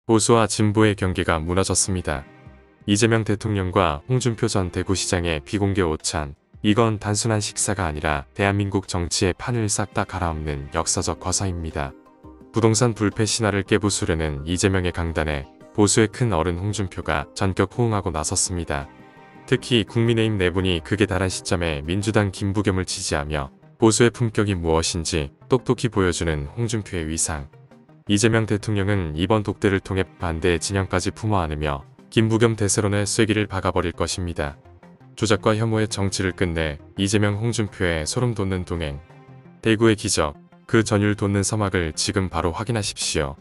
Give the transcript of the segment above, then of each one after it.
보수와 진보의 경계가 무너졌습니다. 이재명 대통령과 홍준표 전 대구시장의 비공개 오찬. 이건 단순한 식사가 아니라 대한민국 정치의 판을 싹 다 갈아엎는 역사적 과사입니다. 부동산 불패 신화를 깨부수려는 이재명의 강단에 보수의 큰 어른 홍준표가 전격 호응하고 나섰습니다. 특히 국민의힘 내분이 극에 달한 시점에 민주당 김부겸을 지지하며 보수의 품격이 무엇인지 똑똑히 보여주는 홍준표의 위상. 이재명 대통령은 이번 독대를 통해 반대의 진영까지 품어 안으며 김부겸 대세론의 쐐기를 박아버릴 것입니다. 조작과 혐오의 정치를 끝내 이재명 홍준표의 소름 돋는 동행. 대구의 기적, 그 전율 돋는 서막을 지금 바로 확인하십시오.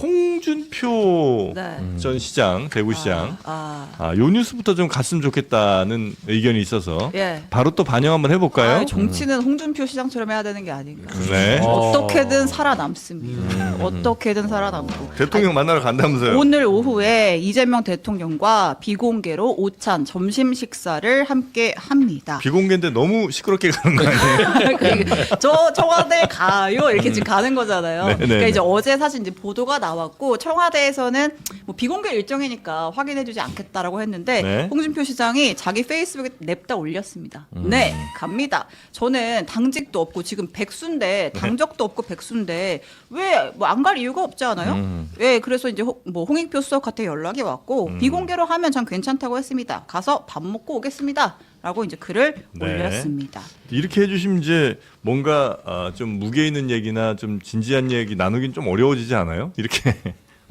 홍준표 네. 전 시장, 대구시장. 아, 요 뉴스부터 좀 갔으면 좋겠다는 의견이 있어서 예. 바로 또 반영 한번 해볼까요? 정치는 홍준표 시장처럼 해야 되는 게 아닌가. 네. 어떻게든 살아남습니다. 어떻게든 살아남고. 대통령 만나러 간다면서요? 오늘 오후에 이재명 대통령과 비공개로 오찬 점심 식사를 함께 합니다. 비공개인데 너무 시끄럽게 가는 거 아니에요? 저 청와대 가요 이렇게 지금 가는 거잖아요. 네, 그러니까 네, 이제 네. 어제 사실 이제 보도가 나왔고 청와대에서는 뭐 비공개 일정이니까 확인해주지 않겠다라고 했는데 네. 홍준표 시장이 자기 페이스북에 냅다 올렸습니다. 네, 갑니다. 저는 당직도 없고 지금 백수인데 당적도 없고 백수인데 왜 뭐 안 갈 이유가 없지 않아요? 예, 그래서 이제 뭐 홍익표 수석한테 연락이 왔고 비공개로 하면 전 괜찮다고 했습니다. 가서 밥 먹고 오겠습니다. 라고 이제 글을 네. 올렸습니다. 이렇게 해주시면 이제 뭔가 좀 무게 있는 얘기나 좀 진지한 얘기 나누긴 좀 어려워지지 않아요? 이렇게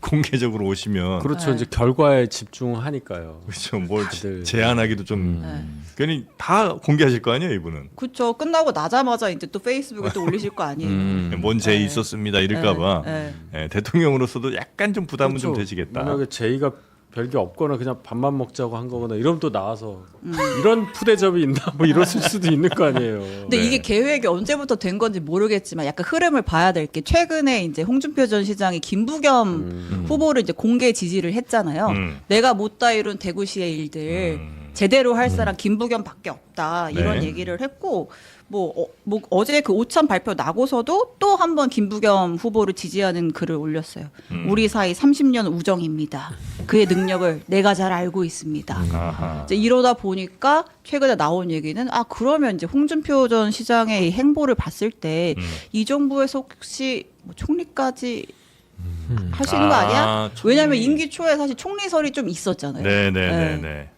공개적으로 오시면 그렇죠. 네. 이제 결과에 집중하니까요. 그렇죠. 뭘 다들. 제안하기도 좀 네. 괜히 다 공개하실 거 아니에요, 이분은? 그쵸. 끝나고 나자마자 이제 또 페이스북에 또 올리실 거 아니에요. 뭔 제의 네. 있었습니다 이럴까봐 네. 대통령으로서도 약간 좀 부담은 그렇죠. 좀 되시겠다. 만약에 제의가 별게 없거나 그냥 밥만 먹자고 한 거거나 이러면 또 나와서 이런 푸대접이 있나 뭐 이랬을 수도 있는 거 아니에요. 근데 네. 이게 계획이 언제부터 된 건지 모르겠지만 약간 흐름을 봐야 될 게 최근에 이제 홍준표 전 시장이 김부겸 후보를 이제 공개 지지를 했잖아요. 내가 못다 이룬 대구시의 일들 제대로 할 사람 김부겸밖에 없다 이런 네. 얘기를 했고 뭐 어제 그 오찬 발표 나고서도 또 한 번 김부겸 후보를 지지하는 글을 올렸어요. 우리 사이 30년 우정입니다. 그의 능력을 내가 잘 알고 있습니다. 아하. 이제 이러다 보니까 최근에 나온 얘기는 그러면 이제 홍준표 전 시장의 이 행보를 봤을 때 이 정부에서 혹시 뭐 총리까지 할 수 있는 거 아니야? 총리. 왜냐하면 임기 초에 사실 총리설이 좀 있었잖아요. 네네네네.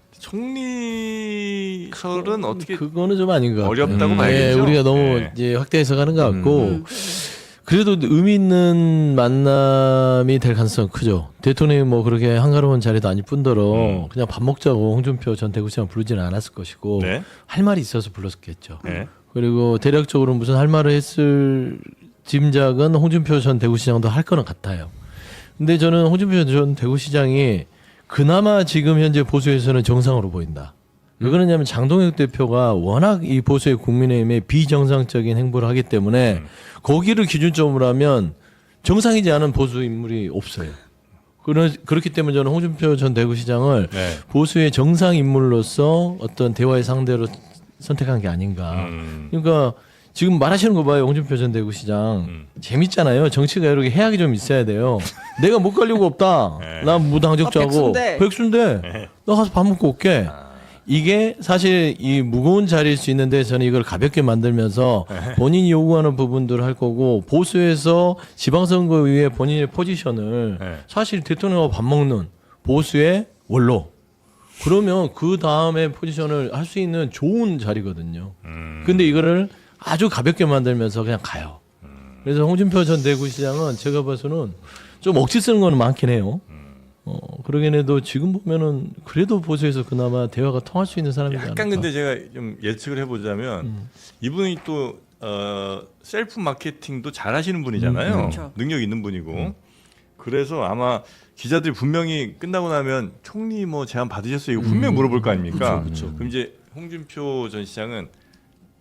총리설은 어떻게 그거는 좀 아닌 것 같아요. 어렵다고 봐야겠죠? 우리가 너무 네. 이제 확대해서 가는 것 같고 음. 그래도 의미 있는 만남이 될 가능성은 크죠. 대통령이 뭐 그렇게 한가로운 자리도 아닐 뿐더러 그냥 밥 먹자고 홍준표 전 대구시장 부르지는 않았을 것이고 네. 할 말이 있어서 불렀겠죠. 네. 그리고 대략적으로 무슨 할 말을 했을 짐작은 홍준표 전 대구시장도 할 거는 같아요. 근데 저는 홍준표 전 대구시장이 그나마 지금 현재 보수에서는 정상으로 보인다. 왜 그러냐면 장동혁 대표가 워낙 이 보수의 국민의힘에 비정상적인 행보를 하기 때문에 거기를 기준점으로 하면 정상이지 않은 보수 인물이 없어요. 그렇기 때문에 저는 홍준표 전 대구시장을 네. 보수의 정상 인물로서 어떤 대화의 상대로 선택한 게 아닌가. 그러니까 지금 말하시는 거 봐요. 홍준표 전 대구시장. 재밌잖아요. 정치가 이렇게 해악이 좀 있어야 돼요. 내가 못 갈 이유가 없다. 나 무당적자고. 백수인데. 나 가서 밥 먹고 올게. 이게 사실 이 무거운 자리일 수 있는데 저는 이걸 가볍게 만들면서 본인이 요구하는 부분들을 할 거고 보수에서 지방선거위에 본인의 포지션을 사실 대통령하고 밥 먹는 보수의 원로. 그러면 그 다음에 포지션을 할 수 있는 좋은 자리거든요. 근데 이거를 아주 가볍게 만들면서 그냥 가요. 그래서 홍준표 전 대구시장은 제가 봐서는 좀 억지 쓰는 거는 많긴 해요. 그러긴 해도 지금 보면은 그래도 보수에서 그나마 대화가 통할 수 있는 사람이지 않을까. 약간 근데 제가 좀 예측을 해보자면 이분이 또 셀프 마케팅도 잘하시는 분이잖아요. 그렇죠. 능력 있는 분이고 그래서 아마 기자들이 분명히 끝나고 나면 총리 뭐 제안 받으셨어요? 이거 분명히 물어볼 거 아닙니까? 그럼 이제 홍준표 전 시장은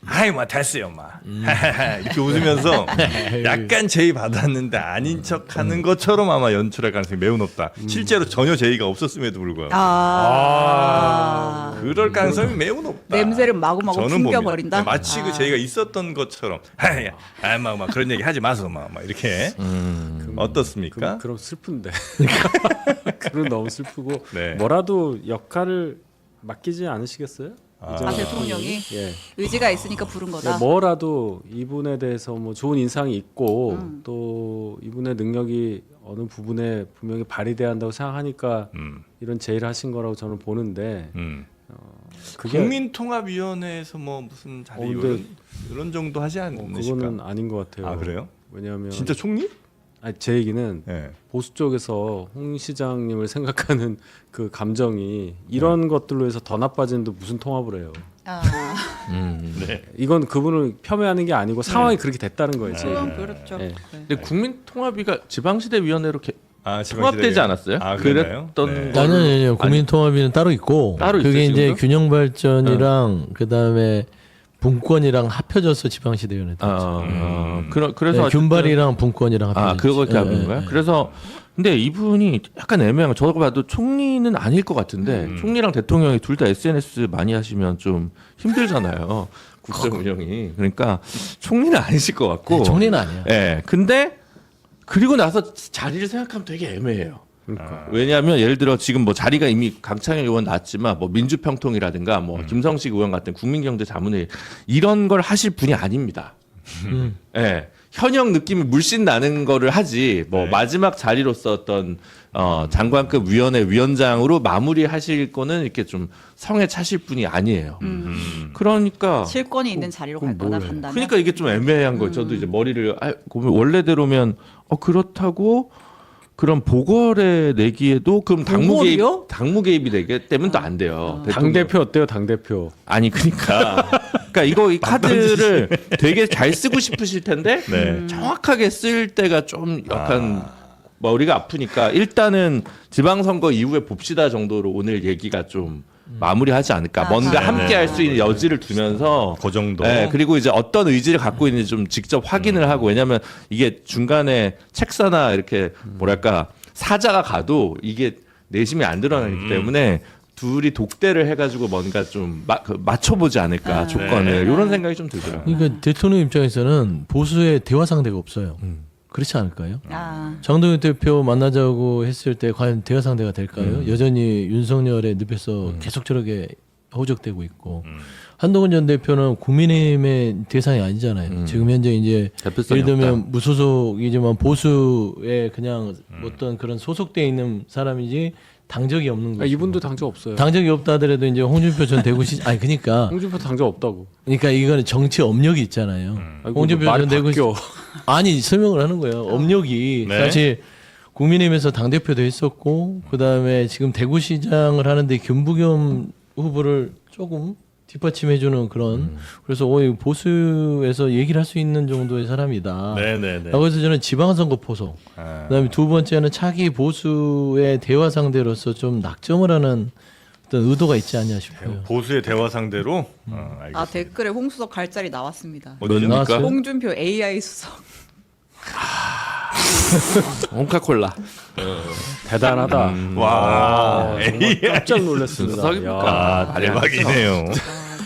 아이 뭐 됐어요 막 이렇게 웃으면서 약간 제의 받았는데 아닌 척하는 것처럼 아마 연출할 가능성이 매우 높다. 실제로 전혀 제의가 없었음에도 불구하고 그럴 가능성이 매우 높다. 냄새를 마구마구 저는 풍겨버린다? 봅니다. 마치 그 제의가 있었던 것처럼 막 그런 얘기 하지 마소 막 이렇게 어떻습니까? 그럼 슬픈데. 그럼 너무 슬프고 네. 뭐라도 역할을 맡기지 않으시겠어요? 아, 대통령이 예. 의지가 있으니까 부른 거다. 뭐라도 이분에 대해서 뭐 좋은 인상이 있고 또 이분의 능력이 어느 부분에 분명히 발휘돼야 한다고 생각하니까 이런 제의를 하신 거라고 저는 보는데 그게 국민통합위원회에서 뭐 무슨 자리 근데 이런 정도 하지 않으실까? 그거는 아닌 것 같아요. 아 그래요? 왜냐하면 진짜 총리? 아니, 제 얘기는 네. 보수 쪽에서 홍 시장님을 생각하는 그 감정이 이런 것들로 해서 더 나빠지는데 무슨 통합을 해요? 아, 네. 이건 그분을 폄훼하는 게 아니고 상황이 그렇게 됐다는 거예요. 제 그건 얘기는. 그렇죠. 네. 네. 근데 국민통합위가 지방시대위원회로 아, 통합되지 않았어요? 아, 그랬나요? 그랬던 네. 거- 아니요. 국민통합위는 따로 있고 따로 있어요, 그게 이제 지금도? 균형발전이랑 그다음에 분권이랑 합쳐져서 지방시대위원회. 그래서 어쨌든- 균발이랑 분권이랑 합쳐져. 그거 잡은 거야? 그래서 근데 이분이 약간 애매한 거 저거 봐도 총리는 아닐 것 같은데 총리랑 대통령이 둘 다 SNS 많이 하시면 좀 힘들잖아요. 국정 운영이. 그러니까 총리는 아니실 것 같고. 총리는 아니야. 예. 근데 그리고 나서 자리를 생각하면 되게 애매해요. 그러니까. 왜냐하면 예를 들어 지금 뭐 자리가 이미 강창일 의원 났지만 뭐 민주평통이라든가 뭐 김성식 의원 같은 국민경제자문회 이런 걸 하실 분이 아닙니다. 예. 현역 느낌이 물씬 나는 거를 하지 뭐 네. 마지막 자리로서 어떤 장관급 위원회 위원장으로 마무리하실 거는 이렇게 좀 성에 차실 분이 아니에요. 그러니까 실권이 있는 자리로 갈 거다 간다면. 그러니까 이게 좀 애매한 거예요. 저도 이제 머리를 원래대로면 그렇다고 그럼 보궐에 내기에도 그럼 보궐이요? 당무 개입이 되기 때문에 또 안 돼요. 당 대표 어때요? 당 대표. 아니 그러니까 이 카드를 되게 잘 쓰고 싶으실 텐데 네. 정확하게 쓸 때가 좀 약간 머리가 아프니까 일단은 지방선거 이후에 봅시다 정도로 오늘 얘기가 좀 마무리하지 않을까. 뭔가 네, 함께 네. 할 수 있는 여지를 두면서 그 정도. 네, 그리고 이제 어떤 의지를 갖고 있는지 좀 직접 확인을 하고 왜냐하면 이게 중간에 책사나 이렇게 뭐랄까 사자가 가도 이게 내심이 안 드러나기 때문에 둘이 독대를 해가지고 뭔가 좀 맞춰보지 않을까 조건을 이런 생각이 좀 들더라고요. 그러니까 대통령 입장에서는 보수의 대화 상대가 없어요. 그렇지 않을까요? 아, 장동윤 대표 만나자고 했을 때 과연 대화 상대가 될까요? 여전히 윤석열의 늪에서 계속 저렇게 허우적대고 있고 한동훈 전 대표는 국민의힘의 대상이 아니잖아요. 지금 현재 이제 대표성이 예를 들면 없다. 무소속이지만 보수에 그냥 어떤 그런 소속돼 있는 사람이지 당적이 없는 거죠. 이분도 당적 없어요. 당적이 없다 하더라도 이제 홍준표 전 대구시 아니 그러니까 홍준표 당적 없다고. 이거는 정치 업력이 있잖아요. 아이고, 홍준표 말이 전 대구시 바뀌어. 아니 설명을 하는 거예요. 업력이 네. 사실 국민의힘에서 당 대표도 했었고 그 다음에 지금 대구시장을 하는데 김부겸 후보를 조금 뒷받침해주는 그런 그래서 보수에서 얘기를 할 수 있는 정도의 사람이다. 네네네. 라고 해서 저는 지방선거 포석. 아. 그다음에 두 번째는 차기 보수의 대화 상대로서 좀 낙점을 하는 어떤 의도가 있지 않냐 싶어요. 보수의 대화 상대로. 알겠습니다. 아 댓글에 홍수석 갈 자리 나왔습니다. 어디죠? 나왔어요? 홍준표 AI 수석. 홍카콜라. 대단하다. 와. 정말 깜짝 놀랐습니다. 수석입니까? 야. 대박이네요.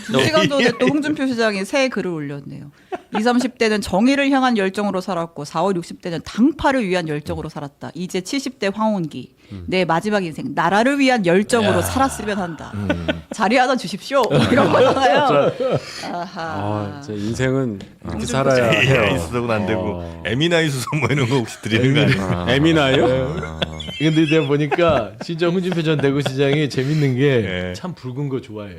2시간 전에 또 홍준표 시장이 새 글을 올렸네요. 20, 30대는 정의를 향한 열정으로 살았고 40, 60대는 당파를 위한 열정으로 살았다. 이제 70대 황혼기. 내 마지막 인생 나라를 위한 열정으로 살았으면 한다. 자리 하나 주십시오. 이런 거잖아요. 아하. 아, 제 인생은 이렇게 홍준표 살아야 AI 해요. 수석은 안 되고 에미나이 수석 뭐 이런 거 혹시 드리는 거 아니에요? 에미나요? 근데 내가 보니까 진짜 홍준표 전 대구시장이 재밌는 게 예. 참 붉은 거 좋아해.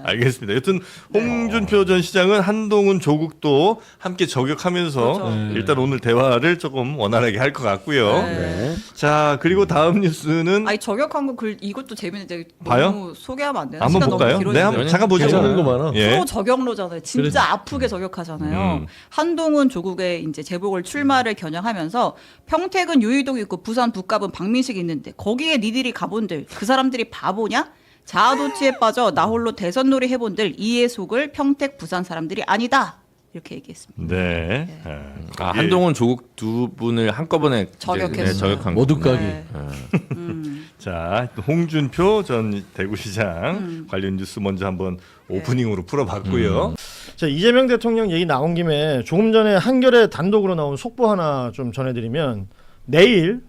알겠습니다. 여튼 홍준표 전 시장은 한동훈 조국도 함께 저격하면서 그렇죠. 일단 오늘 대화를 조금 원활하게 할 것 같고요. 네. 자 그리고 다음 뉴스는 아니 저격한 거 글 이것도 재밌는데 봐요? 너무 소개하면 안 되나? 한번 시간 볼까요? 너무 네, 길어지는데. 한번 잠깐 보죠. 괜찮은 거 많아. 예. 프로 저격로잖아요. 진짜 아프게 저격하잖아요. 한동훈 조국의 이제 재보궐 출마를 겨냥하면서 평택은 유이동 있고 부산 북갑은 박민식 있는데 거기에 니들이 가본들 그 사람들이 바보냐? 자아도취에 빠져 나홀로 대선놀이 해본들 이에 속을 평택 부산 사람들이 아니다. 이렇게 얘기했습니다. 네. 한동훈 조국 두 분을 한꺼번에 이제, 저격했어요. 저격한 모두 거구나. 까기. 네. 자 홍준표 전 대구시장 관련 뉴스 먼저 한번 오프닝으로 풀어봤고요. 자, 이재명 대통령 얘기 나온 김에 조금 전에 한겨레 단독으로 나온 속보 하나 좀 전해드리면 내일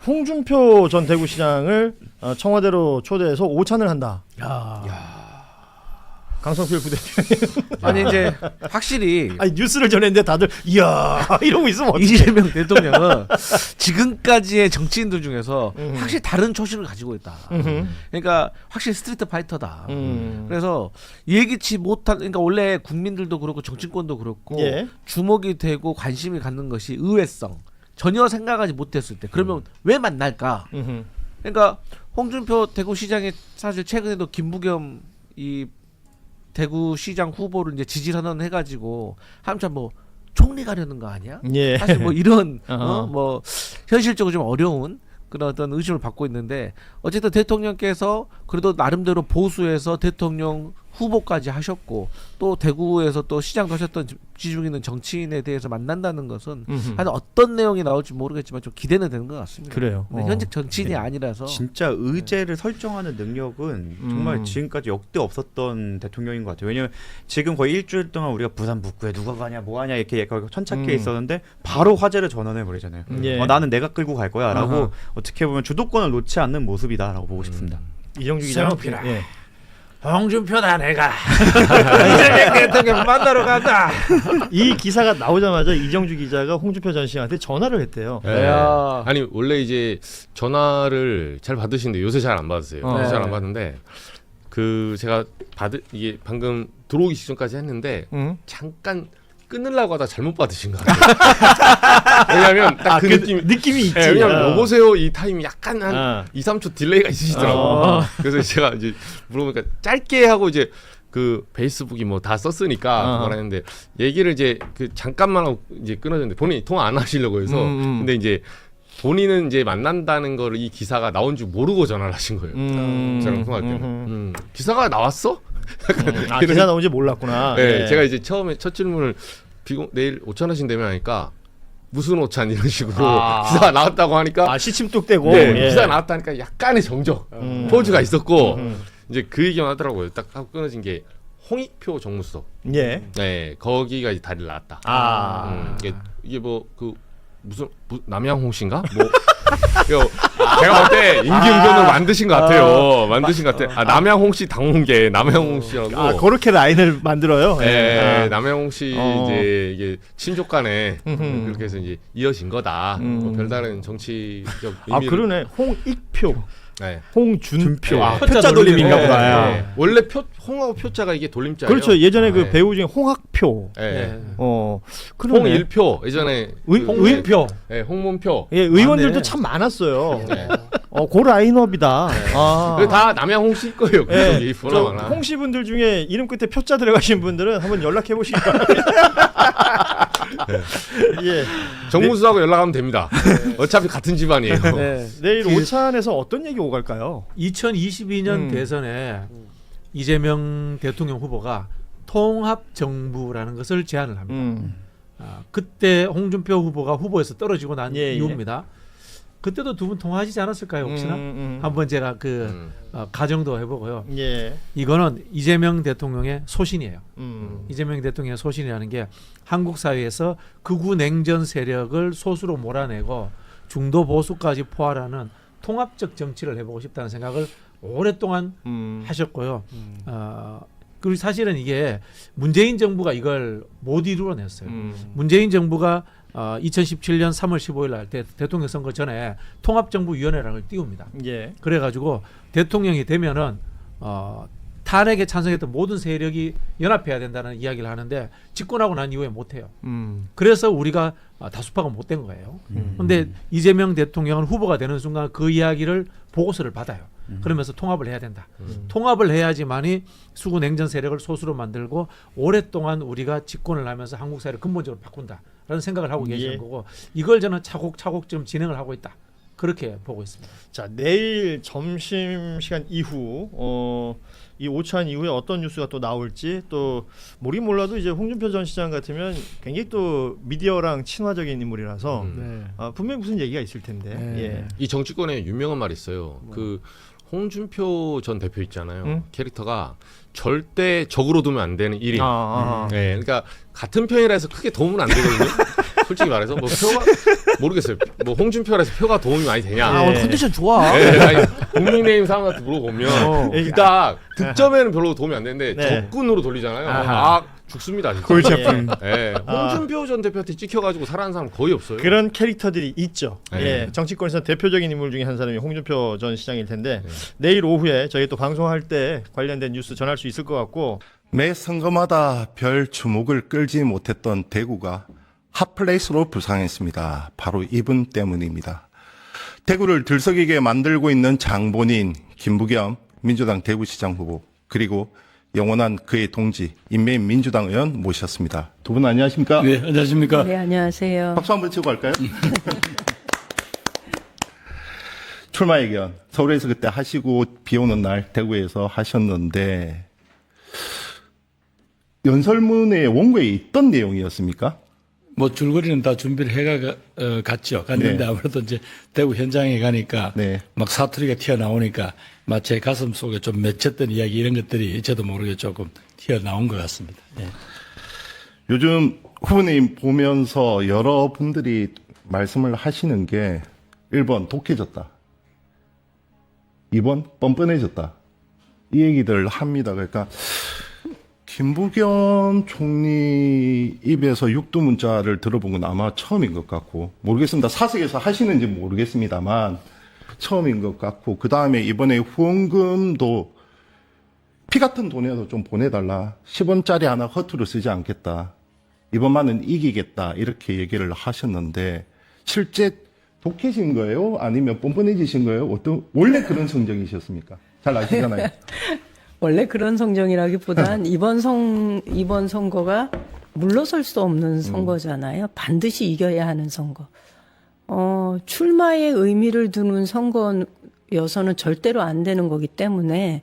홍준표 전 대구시장을 청와대로 초대해서 오찬을 한다. 강성필 부대표님. 아니 이제 확실히 아니 뉴스를 전했는데 다들 이야 이러고 있으면 어떡해. 이재명 대통령은 지금까지의 정치인들 중에서 확실히 다른 초심을 가지고 있다. 그러니까 확실히 스트리트 파이터다. 그래서 예기치 못한, 그러니까 원래 국민들도 그렇고 정치권도 그렇고 예. 주목이 되고 관심을 갖는 것이 의외성, 전혀 생각하지 못했을 때 그러면 왜 만날까? 그러니까 홍준표 대구시장이 사실 최근에도 김부겸 이 대구시장 후보를 이제 지지선언 해가지고 한참 뭐 총리 가려는 거 아니야? 예. 사실 뭐 이런 뭐 현실적으로 좀 어려운 그런 어떤 의심을 받고 있는데 어쨌든 대통령께서 그래도 나름대로 보수에서 대통령 후보까지 하셨고 또 대구에서 또 시장도 하셨던 지중 있는 정치인에 대해서 만난다는 것은 한 어떤 내용이 나올지 모르겠지만 좀 기대는 되는 것 같습니다. 그래요. 근데 현직 정치인이 아니라서 진짜 의제를 설정하는 능력은 정말 지금까지 역대 없었던 대통령인 것 같아요. 왜냐면 지금 거의 일주일 동안 우리가 부산 북구에 누가 가냐 뭐 하냐 이렇게 천착해 있었는데 바로 화제를 전환해 버리잖아요. 예. 나는 내가 끌고 갈 거야라고 어떻게 보면 주도권을 놓지 않는 모습이다라고 보고 싶습니다. 이정주 기자. 예. 홍준표다 내가 이재명 대통령 만나러 간다. 이 기사가 나오자마자 이정주 기자가 홍준표 전 시장한테 전화를 했대요. 네. 아니 원래 이제 전화를 잘 받으시는데 요새 잘 안 받으세요. 요새 잘 안 받는데 그 제가 이게 방금 들어오기 직전까지 했는데 잠깐 끊으려고 하다 잘못 받으신 것 같아요. 왜냐하면 딱 그 느낌이 있지. 네, 왜냐면 여보세요 이 타임이 약간 한 2, 3초 딜레이가 있으시더라고요. 그래서 제가 이제 물어보니까 짧게 하고 이제 그 페이스북이 뭐 다 썼으니까 뭐라 했는데 얘기를 이제 그 잠깐만 하고 이제 끊어졌는데 본인이 통화 안 하시려고 해서 근데 이제 본인은 이제 만난다는 거를 이 기사가 나온 줄 모르고 전화를 하신 거예요. 저랑 통화할 때는 기사가 나왔어? 기사 나온지 몰랐구나. 네, 네. 제가 이제 처음에 첫 질문을 내일 오찬 하신다며 하니까 무슨 오찬 이런 식으로 기사가 나왔다고 하니까 시침 뚝 떼고 네, 예. 기사가 나왔다니까 약간의 정적 포즈가 있었고 이제 그 얘기만 하더라고요. 딱 하고 끊어진 게 홍익표 정무수석. 예. 네, 거기가 이제 다리를 놨다. 이게 뭐 그 무슨 남양홍 씨인가? 뭐 제가 볼 때 임기응변을 만드신 것 같아요. 만드신 것 같아. 남양홍 씨 당문계 남양홍 씨라고. 그렇게 라인을 만들어요. 네, 남양홍 씨 이제 이게 친족간에 그렇게 해서 이제 이어진 거다. 뭐 별다른 정치적 의미를. 그러네. 홍익표. 네. 홍준표. 네. 표자 돌림인가 보다. 네. 원래 홍하고 표자가 이게 돌림자예요. 그렇죠. 예전에 그 배우 중에 홍학표. 네. 홍일표. 예전에 의표. 네, 홍문표. 예, 의원들도 참 많았어요. 네. 그 라인업이다. 다 남양홍 씨일 거예요. 예, 보나마나. 홍씨 분들 중에 이름 끝에 표자 들어가신 분들은 한번 연락해 보시기 바랍니다. 예. 정무수하고 연락하면 됩니다. 어차피 같은 집안이에요. 네. 내일 오찬에서 어떤 얘기 오갈까요? 2022년 대선에 이재명 대통령 후보가 통합정부라는 것을 제안을 합니다. 그때 홍준표 후보가 후보에서 떨어지고 난 이후입니다. 그때도 두 분 통화하시지 않았을까요? 혹시나 한번 제가 가정도 해보고요. 예. 이거는 이재명 대통령의 소신이에요. 이재명 대통령의 소신이라는 게 한국 사회에서 극우 냉전 세력을 소수로 몰아내고 중도 보수까지 포괄하는 통합적 정치를 해보고 싶다는 생각을 오랫동안 하셨고요. 그리고 사실은 이게 문재인 정부가 이걸 못 이루어냈어요. 문재인 정부가 2017년 3월 15일 날 대통령 선거 전에 통합정부위원회라는 걸 띄웁니다. 예. 그래가지고 대통령이 되면은 탄핵에 찬성했던 모든 세력이 연합해야 된다는 이야기를 하는데 집권하고 난 이후에 못해요. 그래서 우리가 다수파가 못된 거예요. 그런데 이재명 대통령은 후보가 되는 순간 그 이야기를 보고서를 받아요. 그러면서 통합을 해야 된다. 통합을 해야지만이 수구 냉전 세력을 소수로 만들고 오랫동안 우리가 집권을 하면서 한국 사회를 근본적으로 바꾼다라는 생각을 하고 계시는 거고 이걸 저는 차곡차곡 좀 진행을 하고 있다. 그렇게 보고 있습니다. 자, 내일 점심시간 이후 이 오찬 이후에 어떤 뉴스가 또 나올지 또 모르긴 몰라도 이제 홍준표 전 시장 같으면 굉장히 또 미디어랑 친화적인 인물이라서 분명히 무슨 얘기가 있을 텐데. 예. 이 정치권에 유명한 말이 있어요. 그 홍준표 전 대표 있잖아요. 캐릭터가 절대 적으로 두면 안 되는 1인. 네, 그러니까 같은 편이라 해서 크게 도움은 안 되거든요. 솔직히 말해서 뭐 표가 모르겠어요. 뭐 홍준표라 해서 표가 도움이 많이 되냐. 오늘 컨디션 좋아. 네, 아니, 국민의힘 사람한테 물어보면 그닥 득점에는 별로 도움이 안 되는데 적군으로 돌리잖아요. 죽습니다. 진짜. 골치 아픈. 네, 홍준표 전 대표한테 찍혀가지고 살아난 사람 거의 없어요. 그런 캐릭터들이 있죠. 네. 예, 정치권에서 대표적인 인물 중에 한 사람이 홍준표 전 시장일 텐데 내일 오후에 저희 또 방송할 때 관련된 뉴스 전할 수 있을 것 같고 매 선거마다 별 주목을 끌지 못했던 대구가 핫플레이스로 부상했습니다. 바로 이분 때문입니다. 대구를 들썩이게 만들고 있는 장본인 김부겸 민주당 대구시장 후보 그리고 영원한 그의 동지 인매인 민주당 의원 모셨습니다. 두 분 안녕하십니까? 네, 안녕하십니까? 네, 안녕하세요. 박수 한번 치고 갈까요? 출마 예견 서울에서 그때 하시고 비 오는 날 대구에서 하셨는데 연설문의 원고에 있던 내용이었습니까? 뭐 줄거리는 다 준비를 해가 갔죠. 갔는데 네. 아무래도 이제 대구 현장에 가니까 네. 막 사투리가 튀어나오니까 막 제 가슴 속에 좀 맺혔던 이야기 이런 것들이 저도 모르게 조금 튀어나온 것 같습니다. 네. 요즘 후보님 보면서 여러분들이 말씀을 하시는 게 1번 독해졌다. 2번 뻔뻔해졌다. 이 얘기들 합니다. 그러니까 김부겸 총리 입에서 육두문자를 들어본 건 아마 처음인 것 같고 모르겠습니다. 사석에서 하시는지 모르겠습니다만 처음인 것 같고 그 다음에 이번에 후원금도 피 같은 돈이라도 좀 보내달라. 10원짜리 하나 허투루 쓰지 않겠다. 이번만은 이기겠다. 이렇게 얘기를 하셨는데 실제 독해진 거예요? 아니면 뻔뻔해지신 거예요? 원래 그런 성정이셨습니까? 잘 아시잖아요. 원래 그런 성정이라기보단 이번 선거가 물러설 수 없는 선거잖아요. 반드시 이겨야 하는 선거. 출마의 의미를 두는 선거여서는 절대로 안 되는 거기 때문에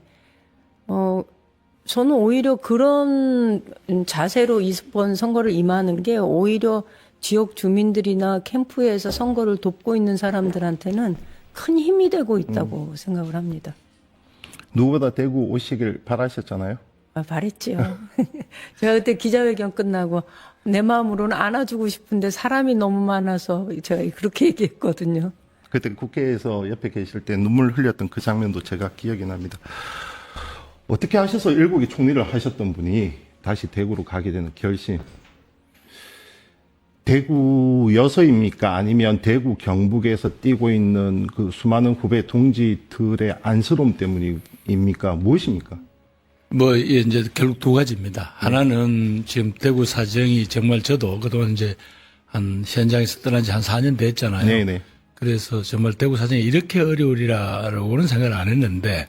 저는 오히려 그런 자세로 이번 선거를 임하는 게 오히려 지역 주민들이나 캠프에서 선거를 돕고 있는 사람들한테는 큰 힘이 되고 있다고 생각을 합니다. 누구보다 대구 오시길 바라셨잖아요. 바랬지요. 제가 그때 기자회견 끝나고 내 마음으로는 안아주고 싶은데 사람이 너무 많아서 제가 그렇게 얘기했거든요. 그때 국회에서 옆에 계실 때 눈물 흘렸던 그 장면도 제가 기억이 납니다. 어떻게 하셔서 7기 총리를 하셨던 분이 다시 대구로 가게 되는 결심. 대구여서입니까? 아니면 대구 경북에서 뛰고 있는 그 수많은 후배 동지들의 안쓰러움 때문입니까? 무엇입니까? 뭐 이제 결국 두 가지입니다. 하나는 지금 대구 사정이 정말 저도 그동안 이제 한 현장에서 떠난 지 한 4년 됐잖아요. 네네. 그래서 정말 대구 사정이 이렇게 어려우리라고는 생각을 안 했는데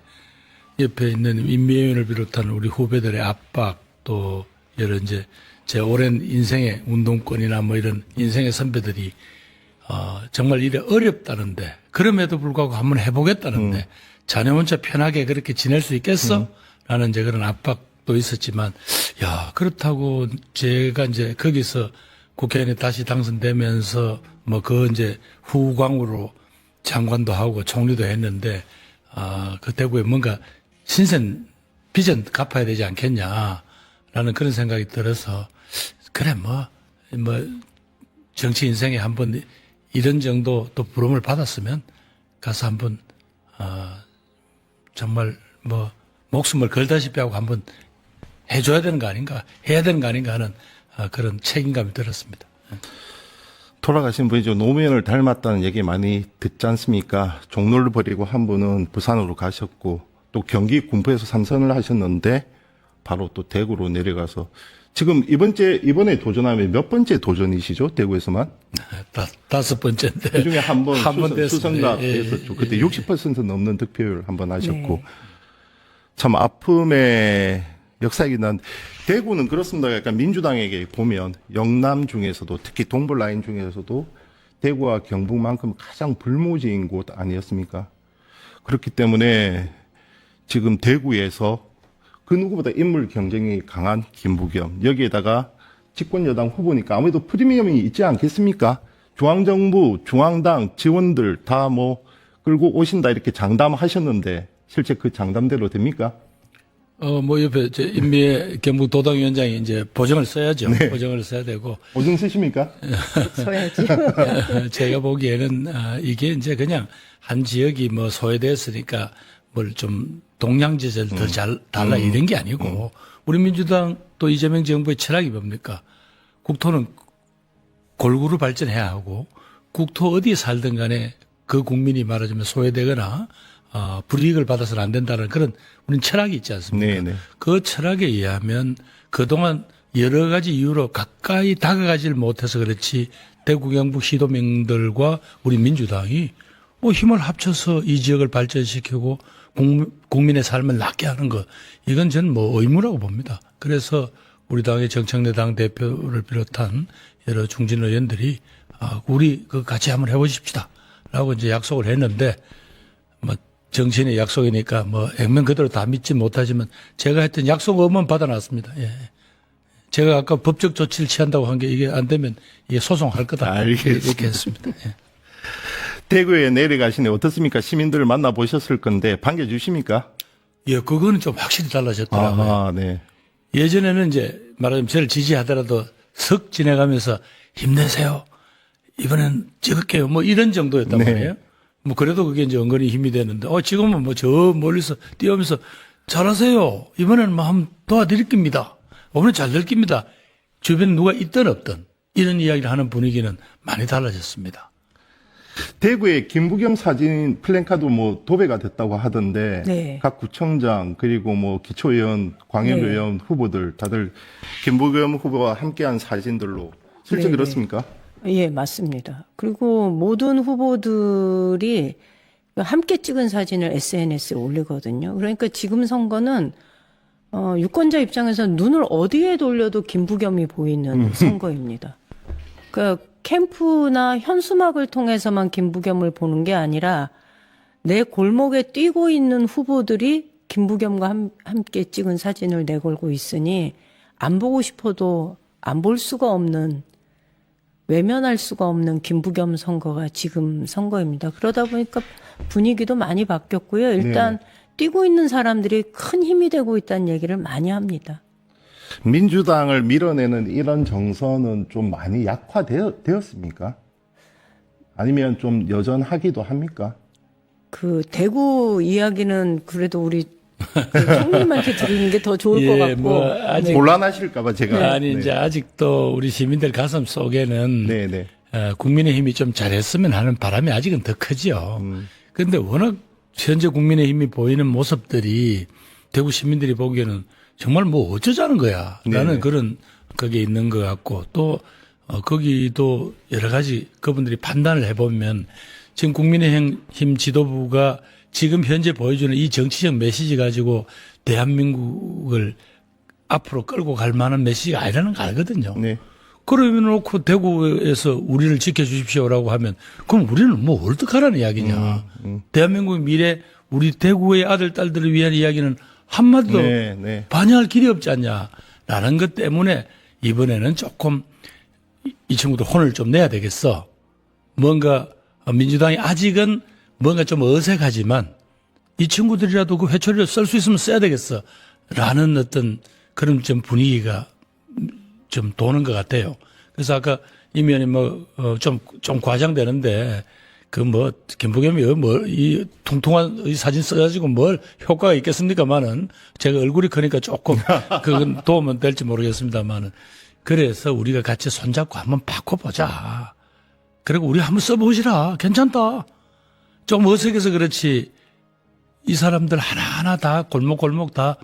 옆에 있는 임미애원을 비롯한 우리 후배들의 압박 또 여러 이제 제 오랜 인생의 운동권이나 뭐 이런 인생의 선배들이 정말 이래 어렵다는데 그럼에도 불구하고 한번 해보겠다는데 자네 혼자 편하게 그렇게 지낼 수 있겠어? 라는 이제 그런 압박도 있었지만 야 그렇다고 제가 이제 거기서 국회의원에 다시 당선되면서 뭐 그 이제 후광으로 장관도 하고 총리도 했는데 그 대구에 뭔가 신선 비전 갚아야 되지 않겠냐라는 그런 생각이 들어서 그래 뭐 정치 인생에 한번 이런 정도 또 부름을 받았으면 가서 한번 정말 뭐 목숨을 걸다시피 하고 한번 해줘야 되는 거 아닌가 해야 되는 거 아닌가 하는 그런 책임감이 들었습니다. 돌아가신 분이 노무현을 닮았다는 얘기 많이 듣지 않습니까? 종로를 버리고 한 분은 부산으로 가셨고 또 경기 군포에서 삼선을 하셨는데 바로 또 대구로 내려가서 지금 이번에 도전하면 몇 번째 도전이시죠? 대구에서만? 5번째인데. 그 중에 한 번 수성갑 예, 했었죠. 그때 60% 넘는 득표율 한 번 하셨고. 네. 참 아픔의 역사이긴 한데 대구는 그렇습니다. 약간 민주당에게 보면 영남 중에서도 특히 동부 라인 중에서도 대구와 경북만큼 가장 불모지인 곳 아니었습니까? 그렇기 때문에 지금 대구에서 그 누구보다 인물 경쟁이 강한 김부겸 여기에다가 집권여당 후보니까 아무래도 프리미엄이 있지 않겠습니까? 중앙정부, 중앙당 지원들 다 뭐 끌고 오신다 이렇게 장담하셨는데 실제 그 장담대로 됩니까? 뭐 옆에 인미의 경북 도당위원장이 이제 보정을 써야죠. 네. 보정을 써야 되고. 보증 쓰십니까? 써야지. 제가 보기에는 이게 이제 그냥 한 지역이 뭐 소외됐으니까 뭘 좀 동양제를 더 잘 달라 이런 게 아니고 우리 민주당 또 이재명 정부의 철학이 뭡니까? 국토는 골고루 발전해야 하고 국토 어디에 살든 간에 그 국민이 말하자면 소외되거나 불이익을 받아서는 안 된다는 그런 우리는 철학이 있지 않습니까? 네네. 그 철학에 의하면 그동안 여러 가지 이유로 가까이 다가가지를 못해서 그렇지 대구 경북 시도민들과 우리 민주당이 뭐 힘을 합쳐서 이 지역을 발전시키고 국민의 삶을 낫게 하는 것 이건 저는 뭐 의무라고 봅니다. 그래서 우리 당의 정청래 당 대표를 비롯한 여러 중진 의원들이 우리 그 같이 한번 해보십시다라고 이제 약속을 했는데 뭐 정치인의 약속이니까 뭐 액면 그대로 다 믿지 못하지만 제가 했던 약속은 받아놨습니다. 예. 제가 아까 법적 조치를 취한다고 한 게 이게 안 되면 이게 소송할 거다. 알겠습니다. 이렇게 했습니다. 예. 대구에 내려가시네 어떻습니까? 시민들을 만나보셨을 건데 반겨주십니까? 예, 그거는 좀 확실히 달라졌더라고요. 네. 예전에는 이제 말하자면 저를 지지하더라도 석 지내가면서 힘내세요. 이번엔 찍을게요. 뭐 이런 정도였단 네. 말이에요. 뭐 그래도 그게 이제 은근히 힘이 되는데 지금은 뭐 저 멀리서 뛰어오면서 잘하세요. 이번에는 뭐 한번 도와드릴 겁니다. 이번엔 잘 될 겁니다. 주변에 누가 있든 없든 이런 이야기를 하는 분위기는 많이 달라졌습니다. 대구에 김부겸 사진 플랜카드 뭐 도배가 됐다고 하던데 네. 각 구청장 그리고 뭐 기초의원, 광역의원 후보들 다들 김부겸 후보와 함께한 사진들로 실제 네, 그렇습니까? 예, 맞습니다. 그리고 모든 후보들이 함께 찍은 사진을 SNS에 올리거든요. 그러니까 지금 선거는 유권자 입장에서 눈을 어디에 돌려도 김부겸이 보이는 선거입니다. 그러니까 캠프나 현수막을 통해서만 김부겸을 보는 게 아니라 내 골목에 뛰고 있는 후보들이 김부겸과 함께 찍은 사진을 내걸고 있으니 안 보고 싶어도 안 볼 수가 없는 외면할 수가 없는 김부겸 선거가 지금 선거입니다. 그러다 보니까 분위기도 많이 바뀌었고요. 일단 뛰고 있는 사람들이 큰 힘이 되고 있다는 얘기를 많이 합니다. 민주당을 밀어내는 이런 정서는 좀 많이 약화되었습니까? 아니면 좀 여전하기도 합니까? 그 대구 이야기는 그래도 우리 총님한테 드리는 게 더 좋을 것 같고. 뭐 아직 곤란하실까봐 제가. 아니 이제 아직도 우리 시민들 가슴 속에는 국민의힘이 좀 잘했으면 하는 바람이 아직은 더 크죠. 그런데 워낙 현재 국민의힘이 보이는 모습들이 대구 시민들이 보기에는 정말 뭐 어쩌자는 거야. 라는 그런 그게 있는 것 같고 또 거기도 여러 가지 그분들이 판단을 해보면 지금 국민의힘 지도부가 지금 현재 보여주는 이 정치적 메시지 가지고 대한민국을 앞으로 끌고 갈 만한 메시지가 아니라는 거 알거든요. 그러면 놓고 대구에서 우리를 지켜주십시오라고 하면 그럼 우리는 뭐 어떡하라는 이야기냐. 대한민국의 미래 우리 대구의 아들, 딸들을 위한 이야기는 한마디도 반영할 길이 없지 않냐라는 것 때문에 이번에는 조금 이 친구들 혼을 좀 내야 되겠어. 뭔가 민주당이 아직은 뭔가 좀 어색하지만 이 친구들이라도 그 회초리를 쓸 수 있으면 써야 되겠어. 라는 어떤 그런 좀 분위기가 좀 도는 것 같아요. 그래서 아까 임 의원님 좀 과장되는데 김부겸이 이 퉁퉁한 이 사진 써가지고 뭘 효과가 있겠습니까만은 제가 얼굴이 크니까 조금 그건 도움은 될지 모르겠습니다만은 그래서 우리가 같이 손잡고 한번 바꿔보자. 그리고 우리 한번 써보시라. 괜찮다. 좀 어색해서 그렇지 이 사람들 하나하나 다 골목골목 다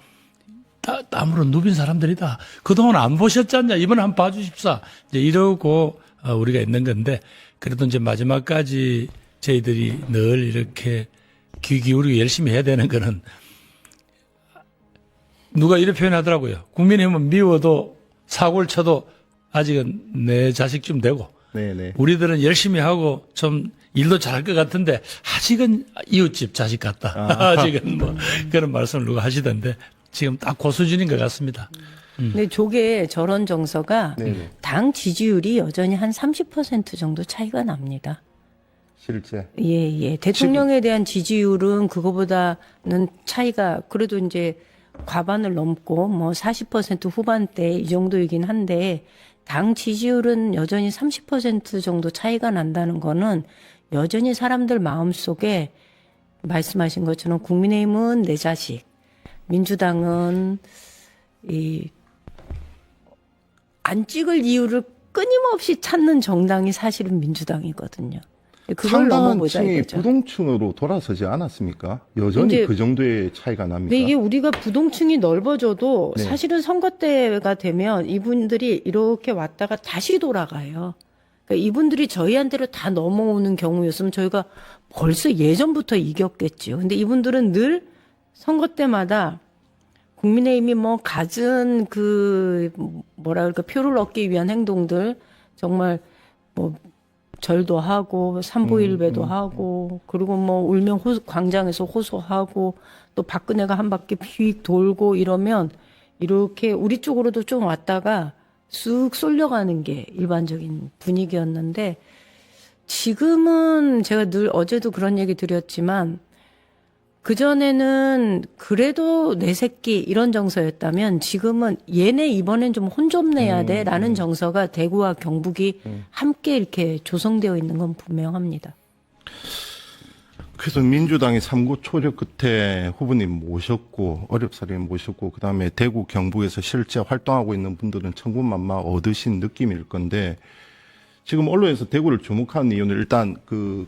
땀으로 누빈 사람들이다. 그동안 안 보셨지 않냐. 이번에 한번 봐주십사. 이제 이러고 우리가 있는 건데 그래도 이제 마지막까지 저희들이 늘 이렇게 귀 기울이고 열심히 해야 되는 거는 누가 이렇게 표현하더라고요. 국민의힘은 미워도 사고를 쳐도 아직은 내 자식쯤 되고 우리들은 열심히 하고 좀 일도 잘할 것 같은데 아직은 이웃집 자식 같다. 아직은 뭐 그런 말씀을 누가 하시던데 지금 딱 그 수준인 것 같습니다. 근데 저게 저런 정서가 당 지지율이 여전히 한 30% 정도 차이가 납니다. 실제. 예. 대통령에 대한 지지율은 그거보다는 차이가 그래도 이제 과반을 넘고 뭐 40% 후반대 이 정도이긴 한데 당 지지율은 여전히 30% 정도 차이가 난다는 거는 여전히 사람들 마음속에 말씀하신 것처럼 국민의힘은 내 자식, 민주당은 안 찍을 이유를 끊임없이 찾는 정당이 사실은 민주당이거든요. 그걸 상당한 넘어보자 층이 이거죠. 부동층으로 돌아서지 않았습니까? 여전히 이제 그 정도의 차이가 납니다. 근데 이게 우리가 부동층이 넓어져도 네. 사실은 선거 때가 되면 이분들이 이렇게 왔다가 다시 돌아가요. 그러니까 이분들이 저희한테로 다 넘어오는 경우였으면 저희가 벌써 예전부터 이겼겠지요. 근데 이분들은 늘 선거 때마다 국민의힘이 뭐 갖은 그 뭐라 그럴까 표를 얻기 위한 행동들 정말 뭐 절도 하고 삼보일배도 하고 그리고 뭐 울면 광장에서 호소하고 또 박근혜가 한 바퀴 휙 돌고 이러면 이렇게 우리 쪽으로도 좀 왔다가 쑥 쏠려가는 게 일반적인 분위기였는데 지금은 제가 늘 어제도 그런 얘기 드렸지만 그전에는 그래도 내 새끼 이런 정서였다면 지금은 얘네 이번엔 좀 혼 좀 내야 돼 라는 정서가 대구와 경북이 함께 이렇게 조성되어 있는 건 분명합니다. 그래서 민주당이 3구 초력 끝에 후보님 모셨고 어렵사리 모셨고 그다음에 대구 경북에서 실제 활동하고 있는 분들은 천군만마 얻으신 느낌일 건데 지금 언론에서 대구를 주목하는 이유는 일단 그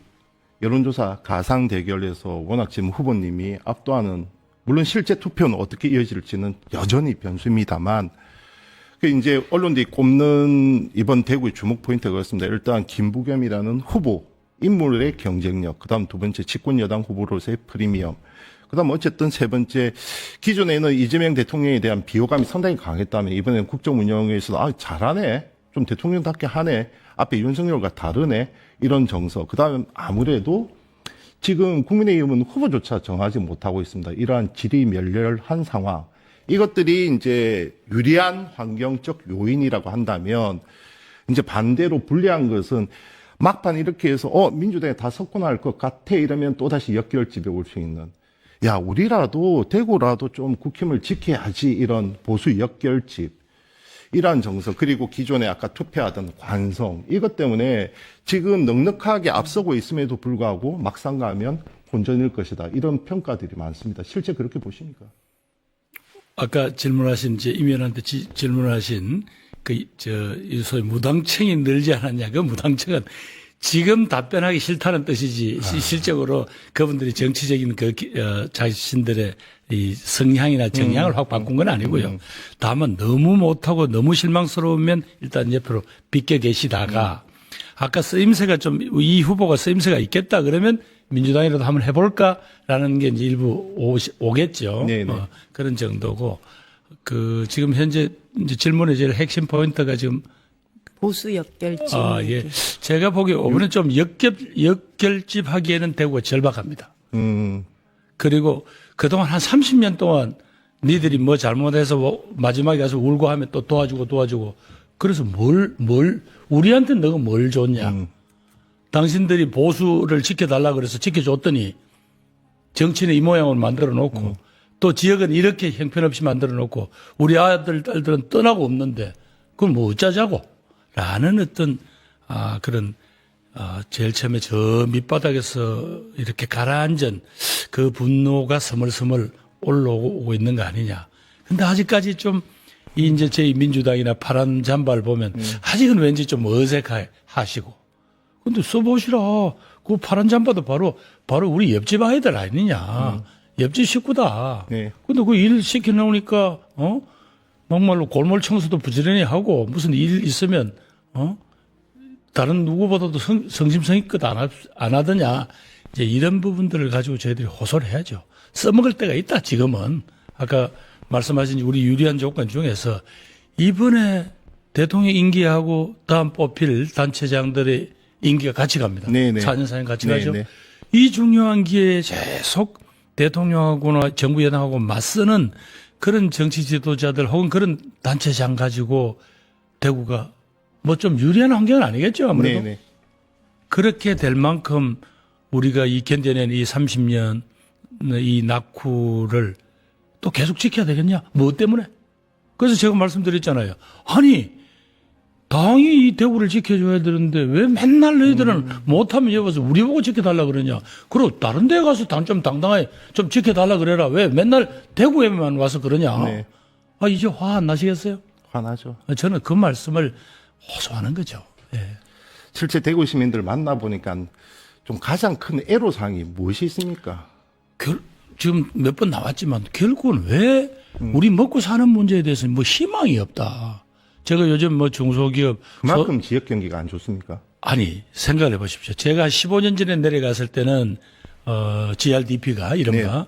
여론조사 가상 대결에서 워낙 지금 후보님이 압도하는 물론 실제 투표는 어떻게 이어질지는 여전히 변수입니다만 그 이제 언론들이 꼽는 이번 대구의 주목 포인트가 그렇습니다. 일단 김부겸이라는 후보 인물의 경쟁력, 그다음 두 번째 집권 여당 후보로서의 프리미엄, 그다음 어쨌든 세 번째 기존에는 이재명 대통령에 대한 비호감이 상당히 강했다면 이번에는 국정 운영에서도 잘하네, 좀 대통령답게 하네, 앞에 윤석열과 다르네 이런 정서. 그다음 아무래도 지금 국민의힘은 후보조차 정하지 못하고 있습니다. 이러한 지리멸렬한 상황. 이것들이 이제 유리한 환경적 요인이라고 한다면 이제 반대로 불리한 것은 막판 이렇게 해서 민주당에 다 석권할 것 같아 이러면 또다시 역결집에 올 수 있는 야 우리라도 대구라도 좀 국힘을 지켜야지 이런 보수 역결집 이러한 정서 그리고 기존에 아까 투표하던 관성 이것 때문에 지금 넉넉하게 앞서고 있음에도 불구하고 막상 가면 혼전일 것이다 이런 평가들이 많습니다. 실제 그렇게 보십니까? 아까 질문하신 임 의원한테 질문하신 이 소위 무당층이 늘지 않았냐. 그 무당층은 지금 답변하기 싫다는 뜻이지 실적으로 그분들이 정치적인 자신들의 이 성향이나 정향을 확 바꾼 건 아니고요. 다만 너무 못하고 너무 실망스러우면 일단 옆으로 비껴 계시다가 아까 쓰임새가 이 후보가 쓰임새가 있겠다 그러면 민주당이라도 한번 해볼까라는 게 이제 일부 오겠죠. 그런 정도고 지금 현재 이제 질문의 제일 핵심 포인트가 지금 보수 역결집. 예. 제가 보기에 이번에 좀 역결집 하기에는 대구가 절박합니다. 그리고 그동안 한 30년 동안 니들이 뭐 잘못해서 마지막에 가서 울고 하면 또 도와주고 그래서 우리한테 너가 뭘 줬냐. 당신들이 보수를 지켜달라 그래서 지켜줬더니 정치인의 이 모양을 만들어 놓고 또 지역은 이렇게 형편없이 만들어 놓고 우리 아들, 딸들은 떠나고 없는데 그걸 뭐 어쩌자고 라는 어떤 그런 제일 처음에 저 밑바닥에서 이렇게 가라앉은 그 분노가 스멀스멀 올라오고 있는 거 아니냐. 근데 아직까지 좀 이제 제 민주당이나 파란 잠바를 보면 아직은 왠지 좀 어색하시고 근데 써보시라. 그 파란 잠바도 바로 우리 옆집 아이들 아니냐. 옆집 식구다. 근데 그 일 시켜놓으니까, 막말로 골몰 청소도 부지런히 하고, 무슨 일 있으면, 다른 누구보다도 성심성의껏 안 하더냐. 이제 이런 부분들을 가지고 저희들이 호소를 해야죠. 써먹을 때가 있다, 지금은. 아까 말씀하신 우리 유리한 조건 중에서 이번에 대통령 임기하고 다음 뽑힐 단체장들의 임기가 같이 갑니다. 4년 4년 같이 가죠. 이 중요한 기회에 계속 대통령하고나 정부 여당하고 맞서는 그런 정치 지도자들 혹은 그런 단체장 가지고 대구가 뭐 좀 유리한 환경은 아니겠죠, 아무래도. 그렇게 될 만큼 우리가 이 견뎌낸 이 30년 이 낙후를 또 계속 지켜야 되겠냐? 뭐 때문에? 그래서 제가 말씀드렸잖아요. 아니, 당이 이 대구를 지켜줘야 되는데 왜 맨날 너희들은 못하면 여봐서 우리 보고 지켜달라 그러냐? 그리고 다른 데 가서 좀 당당하게 좀 지켜달라 그래라. 왜 맨날 대구에만 와서 그러냐? 네. 아, 이제 화 안 나시겠어요? 화나죠. 저는 그 말씀을 호소하는 거죠. 예. 실제 대구 시민들 만나보니까 좀 가장 큰 애로사항이 무엇이 있습니까? 지금 몇 번 나왔지만 결국은 왜 우리 먹고 사는 문제에 대해서 뭐 희망이 없다. 제가 요즘 뭐 중소기업 그만큼 지역 경기가 안 좋습니까? 아니 생각을 해보십시오. 제가 15년 전에 내려갔을 때는 GRDP가 이른바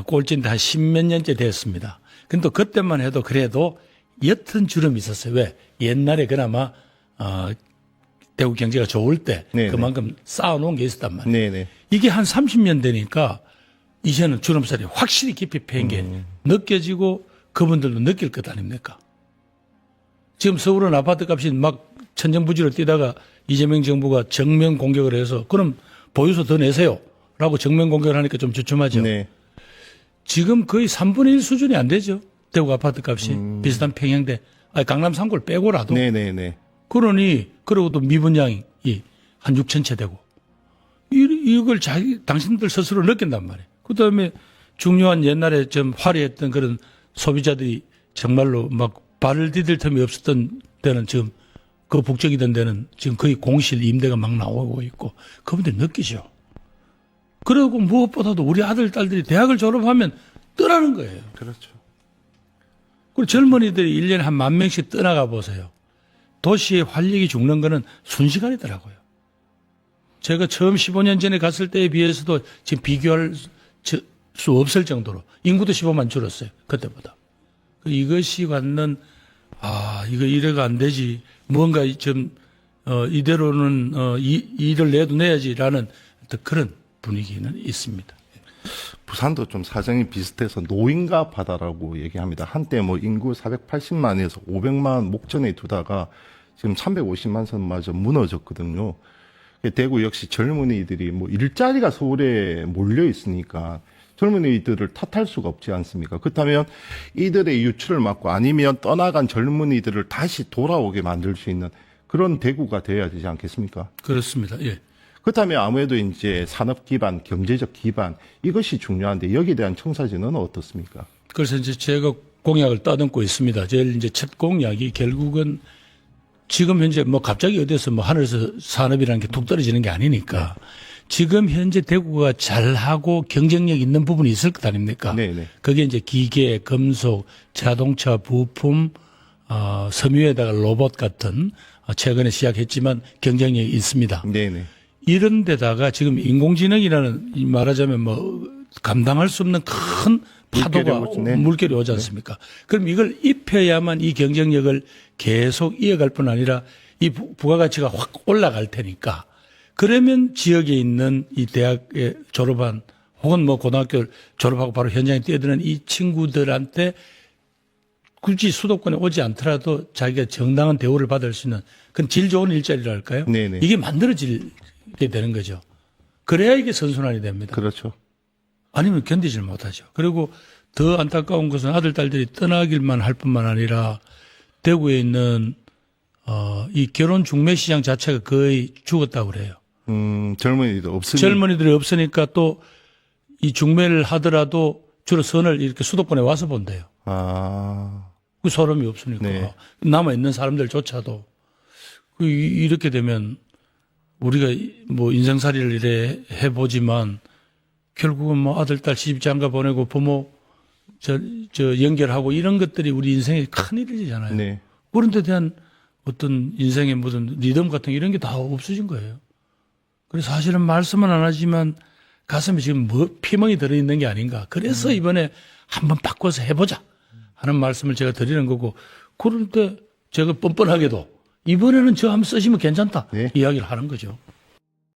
꼴찌인데 한 10몇 년째 됐습니다. 근데 또 그때만 해도 그래도 옅은 주름이 있었어요. 왜? 옛날에 그나마 대구 경제가 좋을 때 그만큼 쌓아놓은 게 있었단 말이에요. 이게 한 30년 되니까 이제는 주름살이 확실히 깊이 패인 게 느껴지고 그분들도 느낄 것 아닙니까? 지금 서울은 아파트 값이 막 천정부지로 뛰다가 이재명 정부가 정면 공격을 해서 그럼 보유소 더 내세요 라고 정면 공격을 하니까 좀 주춤하죠. 지금 거의 3분의 1 수준이 안 되죠. 대구 아파트 값이 비슷한 평형대 강남 3구를 빼고라도 그러니 그러고 또 미분양이 한 6천 채 되고 이걸 당신들 스스로 느낀단 말이에요. 그다음에 중요한 옛날에 좀 화려했던 그런 소비자들이 정말로 막 발을 디딜 틈이 없었던 데는 지금 그 북적이던 데는 지금 거의 공실 임대가 막 나오고 있고 그분들 느끼죠. 그리고 무엇보다도 우리 아들 딸들이 대학을 졸업하면 떠나는 거예요. 그렇죠. 그리고 젊은이들이 1년에 한 10,000명씩 떠나가 보세요. 도시의 활력이 죽는 거는 순식간이더라고요. 제가 처음 15년 전에 갔을 때에 비해서도 지금 비교할 수 없을 정도로 인구도 15만 줄었어요. 그때보다. 이것이 갖는 이거 이래가 안 되지. 뭔가 좀 이대로는 일을 내도 내야지라는 그런 분위기는 있습니다. 부산도 좀 사정이 비슷해서 노인가 바다라고 얘기합니다. 한때 뭐 인구 480만에서 500만 목전에 두다가 지금 350만 선마저 무너졌거든요. 대구 역시 젊은이들이 뭐 일자리가 서울에 몰려 있으니까 젊은이들을 탓할 수가 없지 않습니까? 그렇다면 이들의 유출을 막고 아니면 떠나간 젊은이들을 다시 돌아오게 만들 수 있는 그런 대구가 되어야 되지 않겠습니까? 그렇습니다. 예. 그렇다면 아무래도 이제 산업 기반, 경제적 기반 이것이 중요한데 여기에 대한 청사진은 어떻습니까? 그래서 이제 제가 공약을 따듬고 있습니다. 제일 이제 첫 공약이 결국은 지금 현재 뭐 갑자기 어디서 뭐 하늘에서 산업이라는 게 툭 떨어지는 게 아니니까 지금 현재 대구가 잘하고 경쟁력 있는 부분이 있을 것 아닙니까? 그게 이제 기계, 금속, 자동차, 부품, 섬유에다가 로봇 같은 최근에 시작했지만 경쟁력이 있습니다. 이런 데다가 지금 인공지능이라는 말하자면 뭐 감당할 수 없는 큰 파도가 물결이 오지 않습니까? 그럼 이걸 입혀야만 이 경쟁력을 계속 이어갈 뿐 아니라 이 부가가치가 확 올라갈 테니까 그러면 지역에 있는 이 대학에 졸업한 혹은 뭐 고등학교를 졸업하고 바로 현장에 뛰어드는 이 친구들한테 굳이 수도권에 오지 않더라도 자기가 정당한 대우를 받을 수 있는 그런 질 좋은 일자리랄까요? 이게 만들어지게 되는 거죠. 그래야 이게 선순환이 됩니다. 그렇죠. 아니면 견디질 못하죠. 그리고 더 안타까운 것은 아들, 딸들이 떠나길만 할 뿐만 아니라 대구에 있는 이 결혼 중매 시장 자체가 거의 죽었다고 그래요. 젊은이들이 없으니까 또 이 중매를 하더라도 주로 선을 이렇게 수도권에 와서 본대요. 그 사람이 없으니까. 남아있는 사람들조차도. 이렇게 되면 우리가 뭐 인생살이를 이래 해보지만 결국은 뭐 아들, 딸 시집장가 보내고 부모 저 연결하고 이런 것들이 우리 인생의 큰일이잖아요. 그런 데 대한 어떤 인생의 무슨 리듬 같은 이런 게 다 없어진 거예요. 그래서 사실은 말씀은 안 하지만 가슴에 지금 뭐 피멍이 들어있는 게 아닌가. 그래서 이번에 한번 바꿔서 해보자 하는 말씀을 제가 드리는 거고 그럴 때 제가 뻔뻔하게도 이번에는 저 한번 쓰시면 괜찮다 이야기를 하는 거죠.